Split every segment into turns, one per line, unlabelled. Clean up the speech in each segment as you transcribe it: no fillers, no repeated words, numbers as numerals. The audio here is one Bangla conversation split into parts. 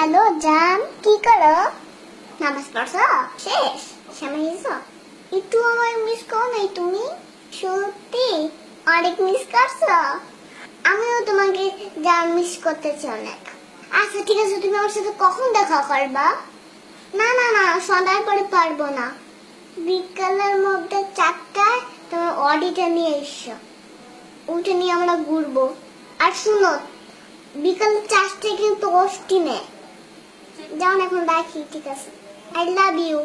হ্যালো জান, কি করো? নামাজ পড়ছো? শেষ সময় হয়েছ? একটু আমার মিস করো নাই তুমি? সত্যি অনেক মিস করছো। আমিও তোমাকে জান মিস করতেছি অনেক। আচ্ছা ঠিক আছে, তুমি আমার সাথে কখন দেখা করবা? না না না, সন্ধ্যার পরে পারবো না। বিকালের মধ্যে 4টায় তোমার অডিটা নিয়ে এসো, ওটা নিয়ে আমরা ঘুরবো। আর শুনো, বিকাল 4টায় কিন্তু অস্টিনে যাও। এখন রাখি, ঠিক আছে? I love you.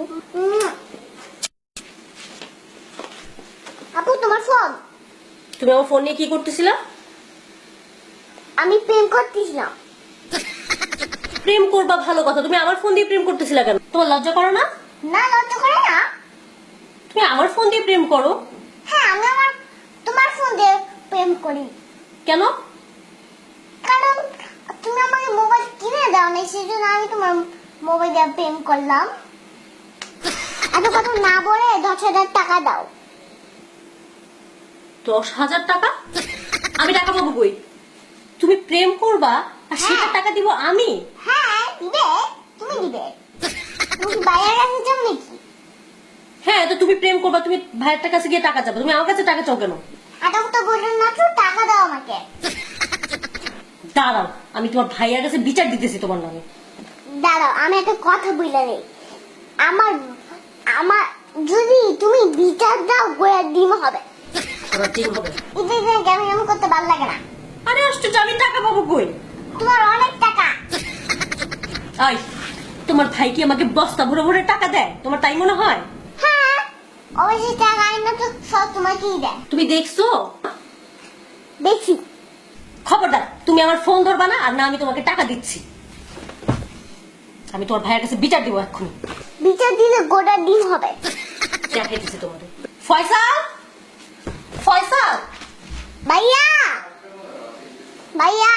আপু তোমার ফোন।
তুমি আমার ফোন নিয়ে কি করতেছিলা?
আমি প্রেম করতেছিলাম।
প্রেম করবা ভালো কথা, তুমি আমার ফোন দিয়ে প্রেম করতেছিলা কেন? তোমার লজ্জা করো না?
না, লজ্জা করে না।
তুমি আমার ফোন দিয়ে প্রেম করো?
হ্যাঁ, আমি তোমার ফোন দিয়ে প্রেম করি।
কেন?
কারণ তুমি আমাকে মোবাইল কিনে দাও না, সেজন্য আমি তোমার মোবাইল দিয়ে প্রেম করলাম। এত কথা না বলে 10,000 টাকা দাও।
10,000 টাকা? আমি টাকা পাবো কই? তুমি প্রেম করবা আর সেটা টাকা দিব আমি?
হ্যাঁ দিবে, তুমি দিবে। তুমি কি বাইরের কাছে যাও নাকি?
হ্যাঁ, তো তুমি প্রেম করবা, তুমি ভাইয়ের কাছে গিয়ে টাকা চাবো, তুমি আমার কাছে টাকা চাও কেন?
এত কথা বললেন না তো, টাকা দাও আমাকে।
দাঁড়াও, আমি তোমার ভাইয়ের কাছে বিচার দিতেছি তোমার নামে।
দাঁড়াও, আমি একটা কথা বলে নেই। আমার আমার যদি তুমি বিচার দাও, গোয়ার ডিম হবে।
আমার ডিম হবে?
এটা কেমন কেমন করতে ভালো লাগে না।
আরে আশ্চর্য, আমি টাকা পাবো কই?
তোমার অনেক টাকা।
আই, তোমার ভাই কি আমাকে বস্তা ভরে ভরে টাকা দেয়? তোমার তাই মনে হয়?
হ্যাঁ, অবশ্যই টাকা আইনা তো সব তোমাকেই দেয়।
তুমি দেখছো?
দেখছি।
খবরদার, তুমি আমার ফোন ধরবা না, আর না আমি তোমাকে টাকা দিচ্ছি। আমি তোমার ভাইয়ের কাছে বিচার দিব এক্ষুনি।
বিচার দিলে গোটা ডিম হবে।
দেখাই দিচ্ছি তোমাদের। ফয়সাল, ফয়সাল,
ভাইয়া, ভাইয়া।